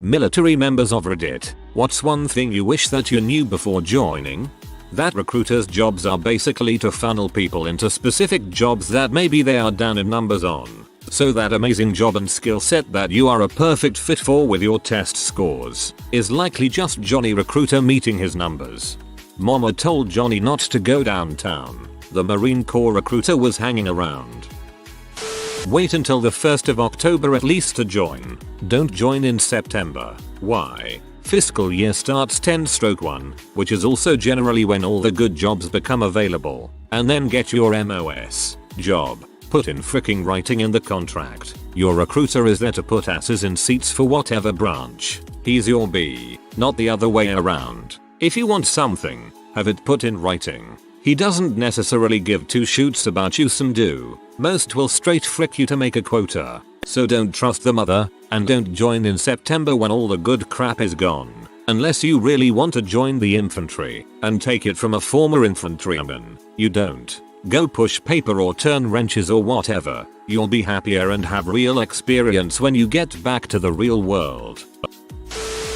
Military members of Reddit, what's one thing you wish that you knew before joining? That recruiters' jobs are basically to funnel people into specific jobs that maybe they are down in numbers on. So that amazing job and skill set that you are a perfect fit for with your test scores is likely just Johnny Recruiter meeting his numbers. Mama told Johnny not to go downtown. The Marine Corps recruiter was hanging around. Wait until the 1st of October at least to join. Don't join in September. Why? Fiscal year starts 10/1, which is also generally when all the good jobs become available. And then get your MOS job. Put in fricking writing in the contract. Your recruiter is there to put asses in seats for whatever branch. He's your B, not the other way around. If you want something, have it put in writing. He doesn't necessarily give two shoots about you, some do. Most will straight frick you to make a quota. So don't trust the mother, and don't join in September when all the good crap is gone. Unless you really want to join the infantry, and take it from a former infantryman. You don't. Go push paper or turn wrenches or whatever. You'll be happier and have real experience when you get back to the real world.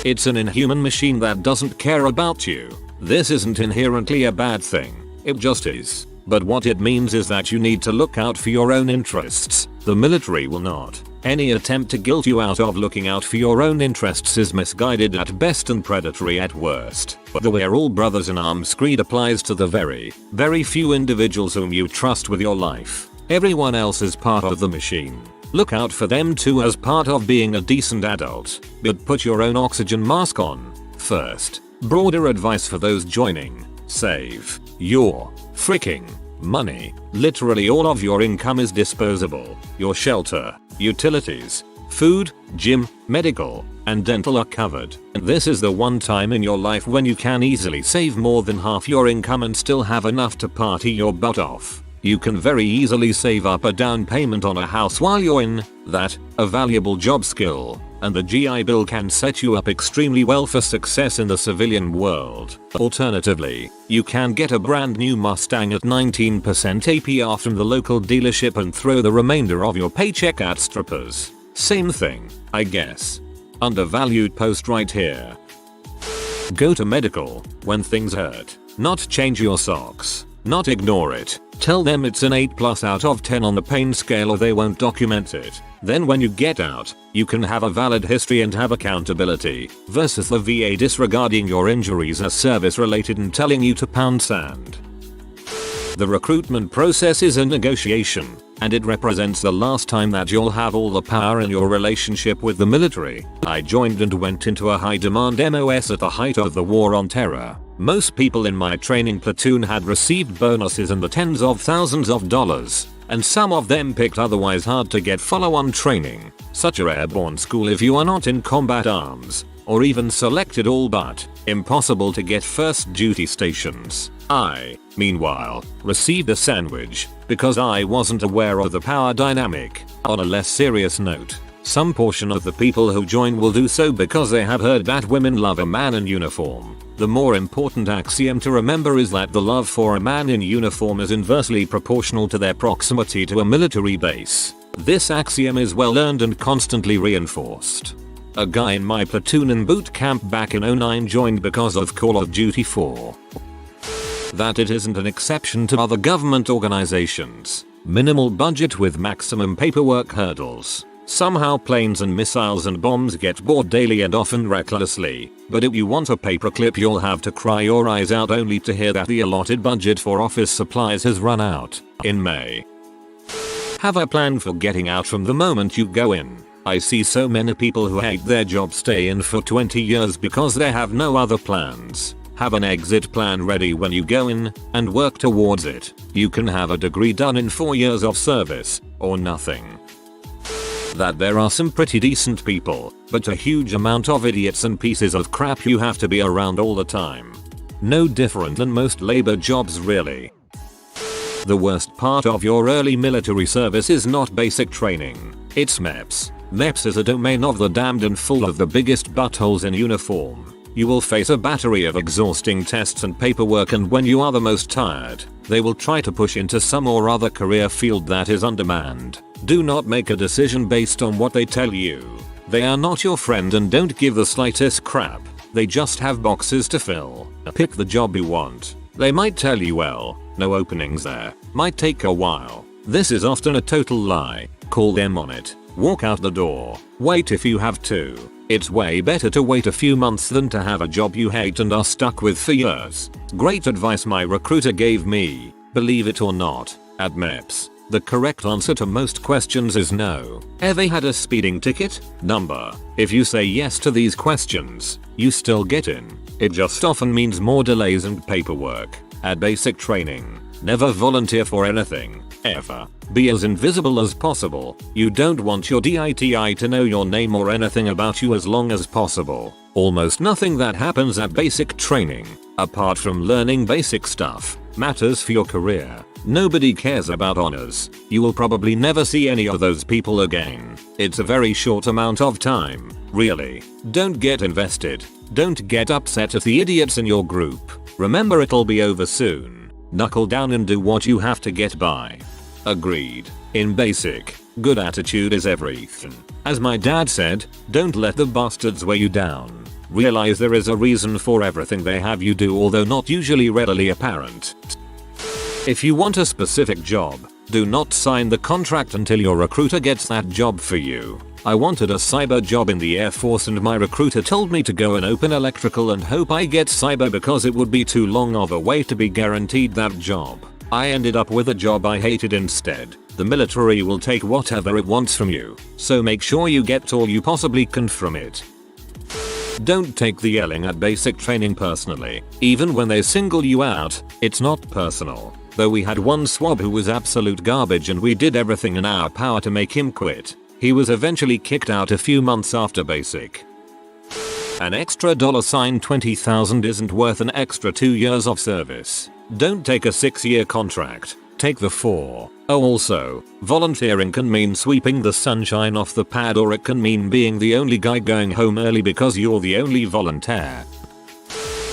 It's an inhuman machine that doesn't care about you. This isn't inherently a bad thing. It just is. But what it means is that you need to look out for your own interests. The military will not. Any attempt to guilt you out of looking out for your own interests is misguided at best and predatory at worst. The "we're all brothers in arms" creed applies to the very, very few individuals whom you trust with your life. Everyone else is part of the machine. Look out for them too as part of being a decent adult. But put your own oxygen mask on first. Broader advice for those joining. Save your freaking money. Literally all of your income is disposable. Your shelter, utilities, food, gym, medical, and dental are covered. And this is the one time in your life when you can easily save more than half your income and still have enough to party your butt off. You can very easily save up a down payment on a house while you're in that, a valuable job skill, and the GI Bill can set you up extremely well for success in the civilian world. Alternatively, you can get a brand new Mustang at 19% APR from the local dealership and throw the remainder of your paycheck at strippers. Same thing, I guess. Undervalued post right here. Go to medical when things hurt. Not change your socks. Not ignore it. Tell them it's an 8+ out of 10 on the pain scale or they won't document it. Then when you get out, you can have a valid history and have accountability, versus the VA disregarding your injuries as service related and telling you to pound sand. The recruitment process is a negotiation, and it represents the last time that you'll have all the power in your relationship with the military. I joined and went into a high demand MOS at the height of the war on terror. Most people in my training platoon had received bonuses in the tens of thousands of dollars, and some of them picked otherwise hard to get follow-on training, such as airborne school if you are not in combat arms, or even selected all but impossible to get first duty stations. I, meanwhile, received a sandwich because I wasn't aware of the power dynamic. On a less serious note, some portion of the people who join will do so because they have heard that women love a man in uniform. The more important axiom to remember is that the love for a man in uniform is inversely proportional to their proximity to a military base. This axiom is well earned and constantly reinforced. A guy in my platoon in boot camp back in '09 joined because of Call of Duty 4. That it isn't an exception to other government organizations. Minimal budget with maximum paperwork hurdles. Somehow planes and missiles and bombs get bought daily and often recklessly, but if you want a paperclip you'll have to cry your eyes out only to hear that the allotted budget for office supplies has run out in May. Have a plan for getting out from the moment you go in. I see so many people who hate their job stay in for 20 years because they have no other plans. Have an exit plan ready when you go in, and work towards it. You can have a degree done in 4 years of service, or nothing. That there are some pretty decent people, but a huge amount of idiots and pieces of crap you have to be around all the time. No different than most labor jobs really. The worst part of your early military service is not basic training, it's MEPS. MEPS is a domain of the damned and full of the biggest buttholes in uniform. You will face a battery of exhausting tests and paperwork, and when you are the most tired, they will try to push into some or other career field that is on demand. Do not make a decision based on what they tell you. They are not your friend and don't give the slightest crap. They just have boxes to fill. Pick the job you want. They might tell you, well, no openings there. Might take a while. This is often a total lie. Call them on it. Walk out the door. Wait if you have to. It's way better to wait a few months than to have a job you hate and are stuck with for years. Great advice my recruiter gave me. Believe it or not, at MEPS, the correct answer to most questions is no. Ever had a speeding ticket? Number. If you say yes to these questions, you still get in. It just often means more delays and paperwork. At basic training, never volunteer for anything, ever. Be as invisible as possible. You don't want your DITI to know your name or anything about you as long as possible. Almost nothing that happens at basic training, apart from learning basic stuff, matters for your career. Nobody cares about honors. You will probably never see any of those people again. It's a very short amount of time, really. Don't get invested. Don't get upset at the idiots in your group. Remember, it'll be over soon. Knuckle down and do what you have to get by. Agreed. In basic, good attitude is everything. As my dad said, don't let the bastards weigh you down. Realize there is a reason for everything they have you do, although not usually readily apparent. If you want a specific job, do not sign the contract until your recruiter gets that job for you. I wanted a cyber job in the Air Force and my recruiter told me to go and open electrical and hope I get cyber because it would be too long of a wait to be guaranteed that job. I ended up with a job I hated instead. The military will take whatever it wants from you, so make sure you get all you possibly can from it. Don't take the yelling at basic training personally. Even when they single you out, it's not personal. Though we had one swab who was absolute garbage and we did everything in our power to make him quit. He was eventually kicked out a few months after basic. An extra $20,000 isn't worth an extra 2 years of service. Don't take a 6-year contract. Take the 4. Oh, also, volunteering can mean sweeping the sunshine off the pad, or it can mean being the only guy going home early because you're the only volunteer.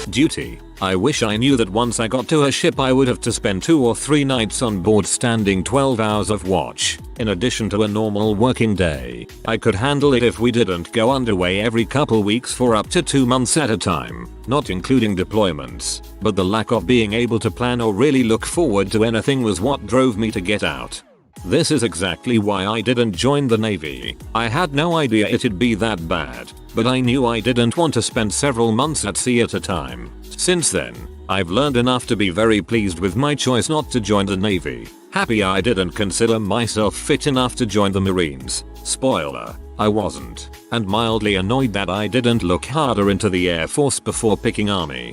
Duty. I wish I knew that once I got to a ship I would have to spend 2 or 3 nights on board standing 12 hours of watch, in addition to a normal working day. I could handle it if we didn't go underway every couple weeks for up to 2 months at a time, not including deployments, but the lack of being able to plan or really look forward to anything was what drove me to get out. This is exactly why I didn't join the Navy. I had no idea it'd be that bad, but I knew I didn't want to spend several months at sea at a time. Since then, I've learned enough to be very pleased with my choice not to join the Navy. Happy I didn't consider myself fit enough to join the Marines. Spoiler, I wasn't. And mildly annoyed that I didn't look harder into the Air Force before picking Army.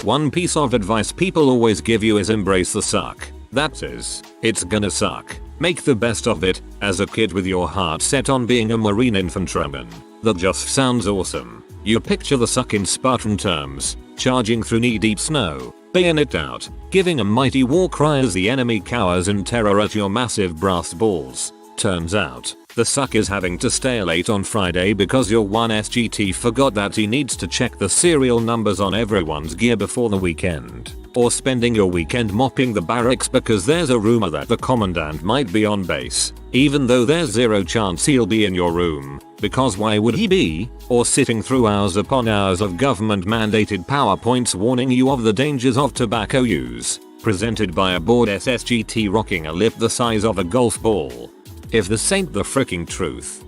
One piece of advice people always give you is embrace the suck. That is, it's gonna suck. Make the best of it. As a kid with your heart set on being a Marine infantryman, that just sounds awesome. You picture the suck in Spartan terms, charging through knee-deep snow, bayonet out, giving a mighty war cry as the enemy cowers in terror at your massive brass balls. Turns out, the suck is having to stay late on Friday because your one SGT forgot that he needs to check the serial numbers on everyone's gear before the weekend. Or spending your weekend mopping the barracks because there's a rumor that the commandant might be on base, even though there's zero chance he'll be in your room, because why would he be? Or sitting through hours upon hours of government mandated PowerPoints warning you of the dangers of tobacco use, presented by a bored SSGT rocking a lip the size of a golf ball. If this ain't the fricking truth.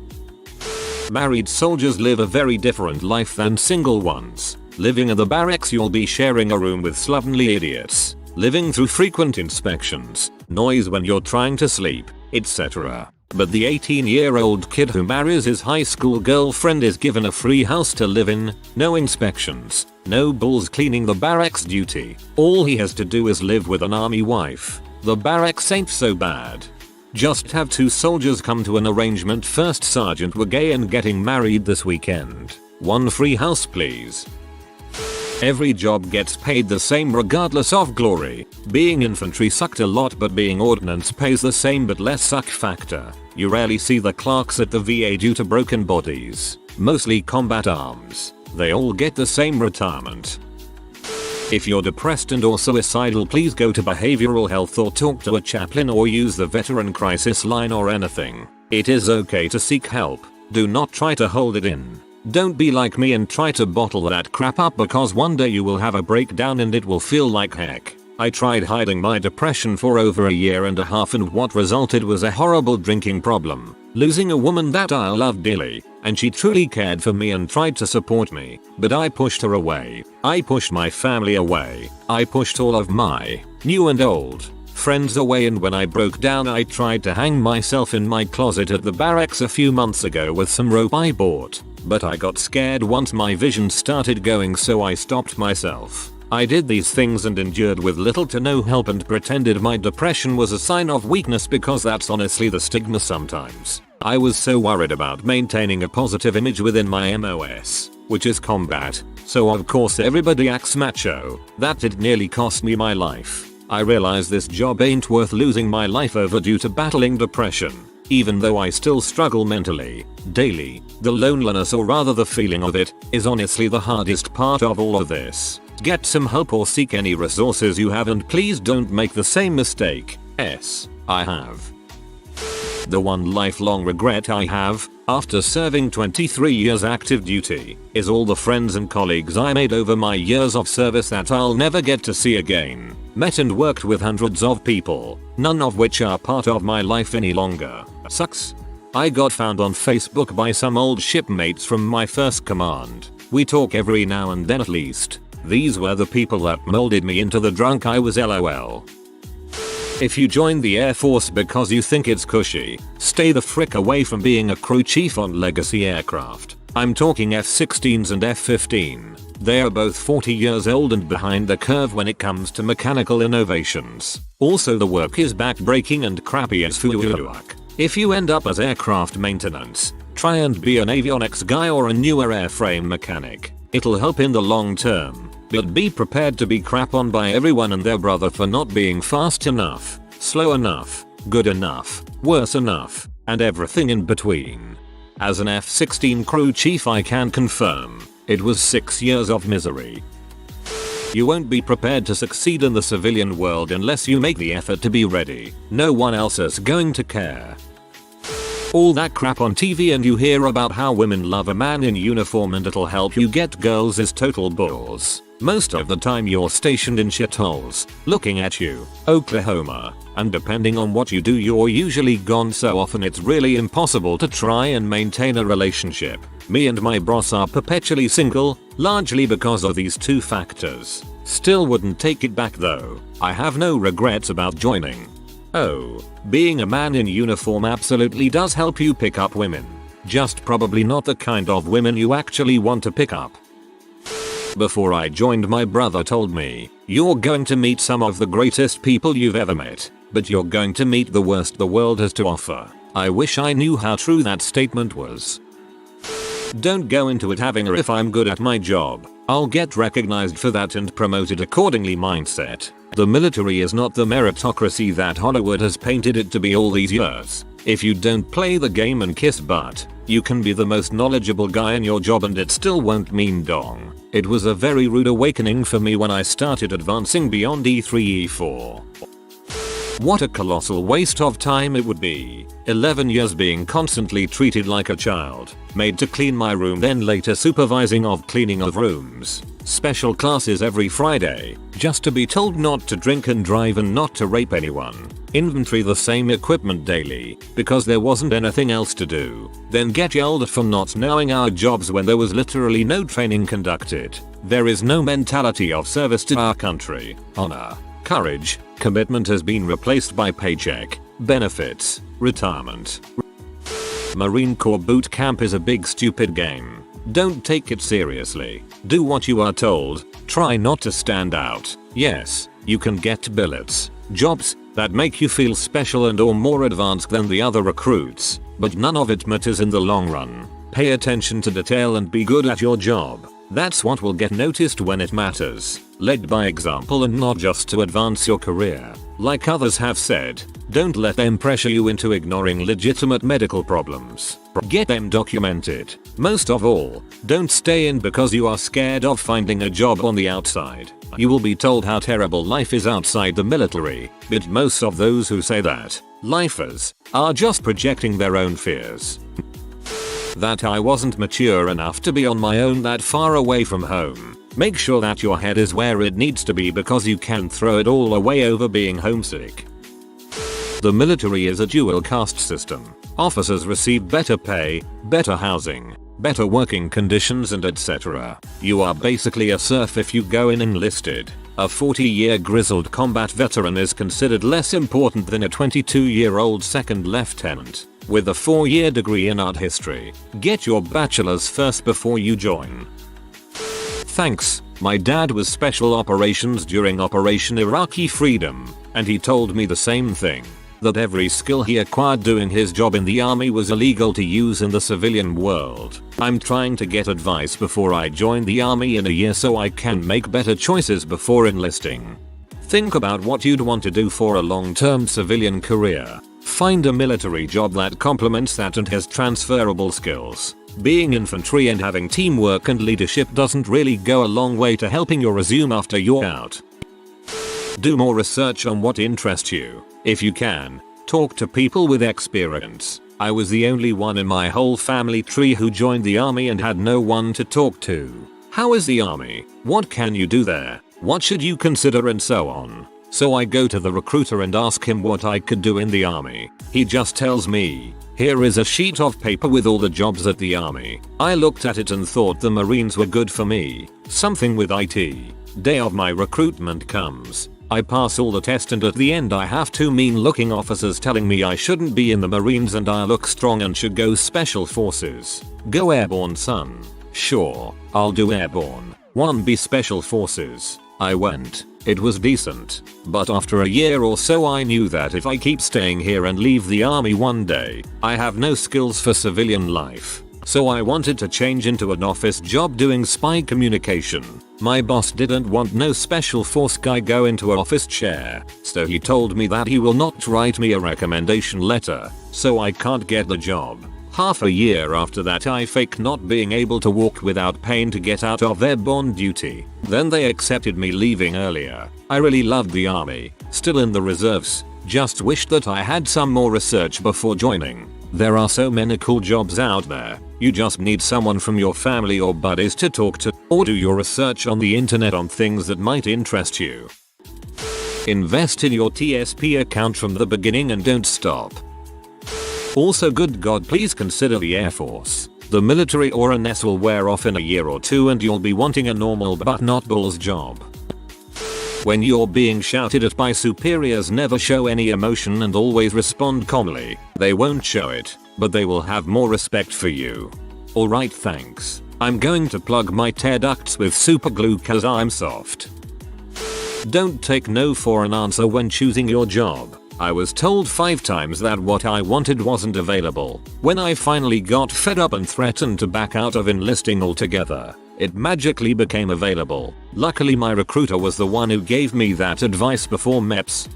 Married soldiers live a very different life than single ones. Living in the barracks you'll be sharing a room with slovenly idiots, living through frequent inspections, noise when you're trying to sleep, etc. But the 18-year-old kid who marries his high school girlfriend is given a free house to live in, no inspections, no bulls cleaning the barracks duty. All he has to do is live with an army wife. The barracks ain't so bad. Just have 2 soldiers come to an arrangement. First sergeant, we're gay and getting married this weekend. 1 free house please. Every job gets paid the same regardless of glory. Being infantry sucked a lot, but being ordnance pays the same but less suck factor. You rarely see the clerks at the VA due to broken bodies, mostly combat arms. They all get the same retirement. If you're depressed and or suicidal, please go to behavioral health or talk to a chaplain or use the veteran crisis line or anything. It is okay to seek help. Do not try to hold it in. Don't be like me and try to bottle that crap up, because one day you will have a breakdown and it will feel like heck. I tried hiding my depression for over a year and a half, and what resulted was a horrible drinking problem, losing a woman that I loved dearly, and she truly cared for me and tried to support me, but I pushed her away. I pushed my family away. I pushed all of my new and old friends away, and when I broke down I tried to hang myself in my closet at the barracks a few months ago with some rope I bought, but I got scared once my vision started going, so I stopped myself. I did these things and endured with little to no help and pretended my depression was a sign of weakness, because that's honestly the stigma sometimes. I was so worried about maintaining a positive image within my MOS, which is combat, so of course everybody acts macho, that it nearly cost me my life. I realize this job ain't worth losing my life over due to battling depression. Even though I still struggle mentally, daily, the loneliness, or rather the feeling of it, is honestly the hardest part of all of this. Get some help or seek any resources you have, and please don't make the same mistake I have. The one lifelong regret I have, after serving 23 years active duty, is all the friends and colleagues I made over my years of service that I'll never get to see again. Met and worked with hundreds of people, none of which are part of my life any longer. Sucks. I got found on Facebook by some old shipmates from my first command. We talk every now and then at least. These were the people that molded me into the drunk I was, lol. If you join the Air Force because you think it's cushy, stay the frick away from being a crew chief on legacy aircraft. I'm talking F-16s and F-15. They are both 40 years old and behind the curve when it comes to mechanical innovations. Also, the work is backbreaking and crappy as fuck. If you end up as aircraft maintenance, try and be an avionics guy or a newer airframe mechanic. It'll help in the long term, but be prepared to be crap on by everyone and their brother for not being fast enough, slow enough, good enough, worse enough, and everything in between. As an F-16 crew chief, I can confirm, it was 6 years of misery. You won't be prepared to succeed in the civilian world unless you make the effort to be ready. No one else is going to care. All that crap on TV and you hear about how women love a man in uniform and it'll help you get girls is total balls. Most of the time you're stationed in shitholes, looking at you, Oklahoma, and depending on what you do you're usually gone so often it's really impossible to try and maintain a relationship. Me and my boss are perpetually single, largely because of these two factors. Still wouldn't take it back though. I have no regrets about joining. Oh, being a man in uniform absolutely does help you pick up women. Just probably not the kind of women you actually want to pick up. Before I joined, my brother told me, "You're going to meet some of the greatest people you've ever met, but you're going to meet the worst the world has to offer." I wish I knew how true that statement was. Don't go into it having a "if I'm good at my job, I'll get recognized for that and promoted accordingly" mindset. The military is not the meritocracy that Hollywood has painted it to be all these years. If you don't play the game and kiss butt, you can be the most knowledgeable guy in your job and it still won't mean dong. It was a very rude awakening for me when I started advancing beyond E3 E4. What a colossal waste of time it would be. 11 years being constantly treated like a child, made to clean my room, then later supervising of cleaning of rooms, special classes every Friday, just to be told not to drink and drive and not to rape anyone, inventory the same equipment daily, because there wasn't anything else to do, then get yelled at for not knowing our jobs when there was literally no training conducted. There is no mentality of service to our country, honor, courage, commitment has been replaced by paycheck, benefits, retirement. Marine Corps boot camp is a big stupid game. Don't take it seriously. Do what you are told. Try not to stand out. Yes, you can get billets, jobs that make you feel special and or more advanced than the other recruits, but none of it matters in the long run. Pay attention to detail and be good at your job. That's what will get noticed when it matters. Lead by example and not just to advance your career. Like others have said, don't let them pressure you into ignoring legitimate medical problems. Get them documented. Most of all, don't stay in because you are scared of finding a job on the outside. You will be told how terrible life is outside the military, but most of those who say that, lifers, are just projecting their own fears. That I wasn't mature enough to be on my own that far away from home. Make sure that your head is where it needs to be because you can throw it all away over being homesick. The military is a dual caste system. Officers receive better pay, better housing, better working conditions and etc. You are basically a serf if you go in enlisted. A 40-year grizzled combat veteran is considered less important than a 22-year-old second lieutenant with a 4-year degree in art history. Get your bachelor's first before you join. Thanks. My dad was special operations during Operation Iraqi Freedom, and he told me the same thing. That every skill he acquired doing his job in the army was illegal to use in the civilian world. I'm trying to get advice before I join the army in a year so I can make better choices before enlisting. Think about what you'd want to do for a long-term civilian career. Find a military job that complements that and has transferable skills. Being infantry and having teamwork and leadership doesn't really go a long way to helping your resume after you're out. Do more research on what interests you. If you can, talk to people with experience. I was the only one in my whole family tree who joined the army and had no one to talk to. How is the army? What can you do there? What should you consider and so on. So I go to the recruiter and ask him what I could do in the army. He just tells me, here is a sheet of paper with all the jobs at the army. I looked at it and thought the Marines were good for me. Something with IT. Day of my recruitment comes. I pass all the tests and at the end I have two mean looking officers telling me I shouldn't be in the Marines and I look strong and should go special forces. Go airborne son. Sure, I'll do airborne. 1B special forces. I went. It was decent. But after a year or so I knew that if I keep staying here and leave the army one day, I have no skills for civilian life. So I wanted to change into an office job doing spy communication. My boss didn't want no special force guy go into an office chair, so he told me that he will not write me a recommendation letter, so I can't get the job. Half a year after that I faked not being able to walk without pain to get out of airborne duty. Then they accepted me leaving earlier. I really loved the army, still in the reserves, just wished that I had some more research before joining. There are so many cool jobs out there. You just need someone from your family or buddies to talk to, or do your research on the internet on things that might interest you. Invest in your TSP account from the beginning and don't stop. Also, good God, please consider the Air Force. The military or a NS will wear off in a year or two and you'll be wanting a normal but not bulls job. When you're being shouted at by superiors, never show any emotion and always respond calmly. They won't show it, but they will have more respect for you. Alright, thanks. I'm going to plug my tear ducts with super glue cause I'm soft. Don't take no for an answer when choosing your job. I was told 5 times that what I wanted wasn't available. When I finally got fed up and threatened to back out of enlisting altogether, it magically became available. Luckily my recruiter was the one who gave me that advice before MEPS.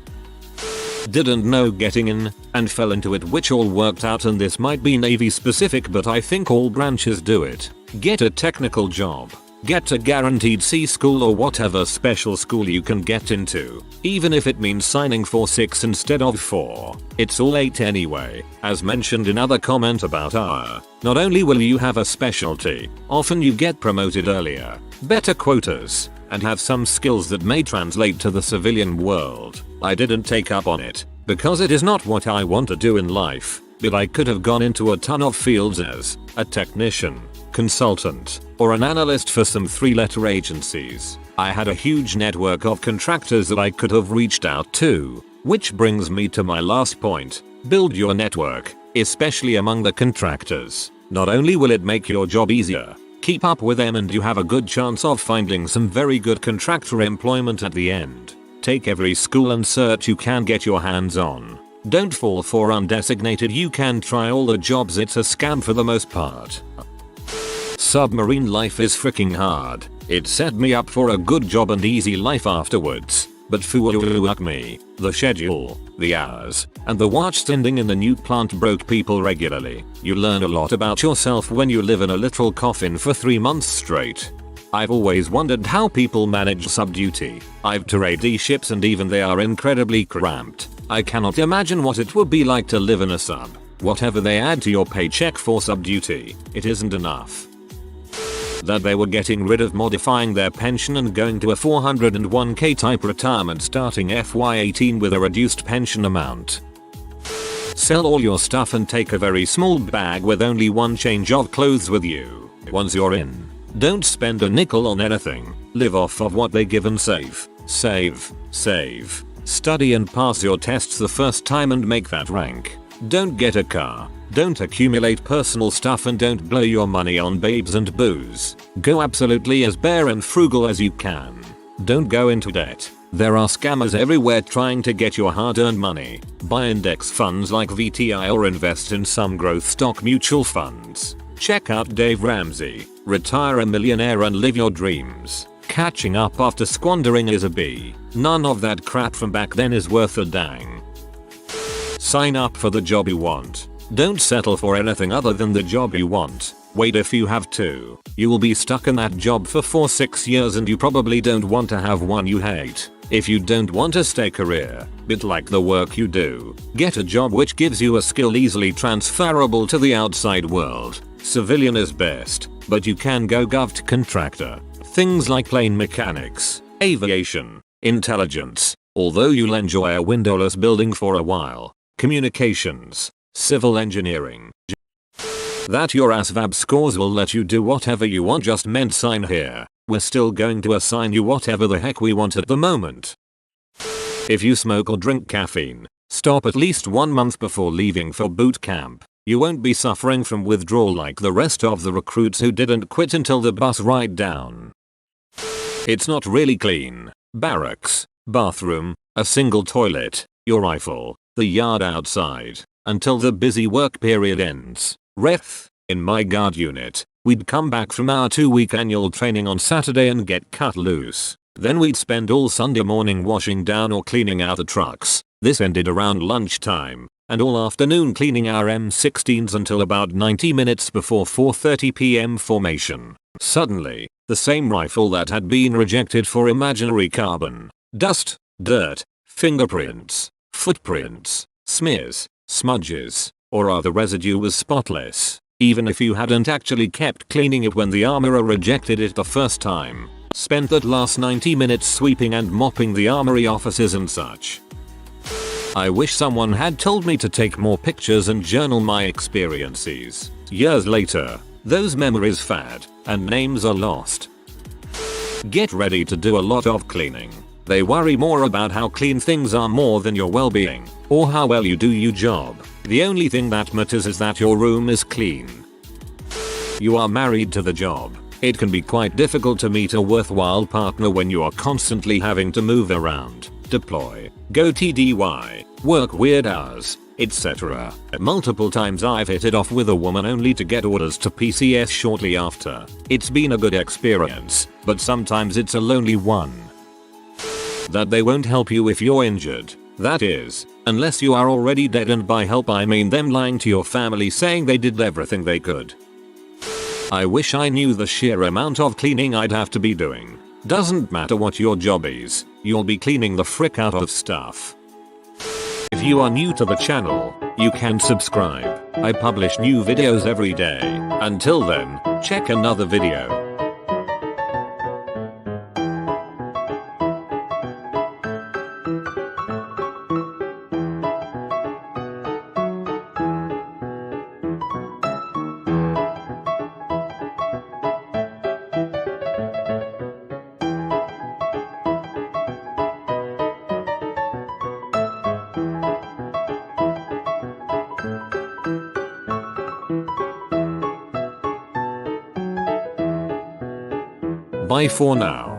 Didn't know getting in, and fell into it, which all worked out, and this might be Navy specific but I think all branches do it. Get a technical job. Get a guaranteed C school or whatever special school you can get into, even if it means signing for 6 instead of 4. It's all 8 anyway. As mentioned in other comment about not only will you have a specialty, often you get promoted earlier, better quotas, and have some skills that may translate to the civilian world. I didn't take up on it, because it is not what I want to do in life, but I could have gone into a ton of fields as a technician, consultant, or an analyst for some 3-letter agencies. I had a huge network of contractors that I could have reached out to. Which brings me to my last point. Build your network, especially among the contractors. Not only will it make your job easier, keep up with them and you have a good chance of finding some very good contractor employment at the end. Take every school and cert you can get your hands on. Don't fall for undesignated. You can try all the jobs, it's a scam for the most part. Submarine life is freaking hard. It set me up for a good job and easy life afterwards. But fuck me, the schedule, the hours, and the watch standing in the new plant broke people regularly. You learn a lot about yourself when you live in a literal coffin for 3 months straight. I've always wondered how people manage sub-duty. I've toured ships and even they are incredibly cramped. I cannot imagine what it would be like to live in a sub. Whatever they add to your paycheck for sub-duty, it isn't enough. That they were getting rid of modifying their pension and going to a 401k type retirement starting FY18 with a reduced pension amount. Sell all your stuff and take a very small bag with only one change of clothes with you. Once you're in, don't spend a nickel on anything. Live off of what they give and save. Save. Study and pass your tests the first time and make that rank. Don't get a car. Don't accumulate personal stuff and don't blow your money on babes and booze. Go absolutely as bare and frugal as you can. Don't go into debt. There are scammers everywhere trying to get your hard-earned money. Buy index funds like VTI or invest in some growth stock mutual funds. Check out Dave Ramsey. Retire a millionaire and live your dreams. Catching up after squandering is a B. None of that crap from back then is worth a dang. Sign up for the job you want. Don't settle for anything other than the job you want. Wait, if you have to, you will be stuck in that job for 4-6 years and you probably don't want to have one you hate. If you don't want to stay career, but like the work you do, get a job which gives you a skill easily transferable to the outside world. Civilian is best, but you can go gov contractor. Things like plane mechanics, aviation, intelligence, although you'll enjoy a windowless building for a while, communications, civil engineering. That your ASVAB scores will let you do whatever you want just meant sign here. We're still going to assign you whatever the heck we want at the moment. If you smoke or drink caffeine, stop at least 1 month before leaving for boot camp. You won't be suffering from withdrawal like the rest of the recruits who didn't quit until the bus ride down. It's not really clean. Barracks, bathroom, a single toilet, your rifle, the yard outside, until the busy work period ends. Ref, in my guard unit, we'd come back from our 2-week annual training on Saturday and get cut loose. Then we'd spend all Sunday morning washing down or cleaning out the trucks. This ended around lunchtime, and all afternoon cleaning our M16s until about 90 minutes before 4:30 p.m. formation. Suddenly, the same rifle that had been rejected for imaginary carbon, dust, dirt, fingerprints, footprints, smears, smudges, or other residue was spotless, even if you hadn't actually kept cleaning it when the armorer rejected it the first time. Spent that last 90 minutes sweeping and mopping the armory offices and such. I wish someone had told me to take more pictures and journal my experiences. Years later, those memories fade, and names are lost. Get ready to do a lot of cleaning. They worry more about how clean things are more than your well-being, or how well you do your job. The only thing that matters is that your room is clean. You are married to the job. It can be quite difficult to meet a worthwhile partner when you are constantly having to move around, deploy, go TDY, work weird hours, etc. Multiple times I've hit it off with a woman only to get orders to PCS shortly after. It's been a good experience, but sometimes it's a lonely one. That they won't help you if you're injured. That is, unless you are already dead, and by help I mean them lying to your family saying they did everything they could. I wish I knew the sheer amount of cleaning I'd have to be doing. Doesn't matter what your job is, you'll be cleaning the frick out of stuff. If you are new to the channel, you can subscribe. I publish new videos every day. Until then, check another video. Bye for now.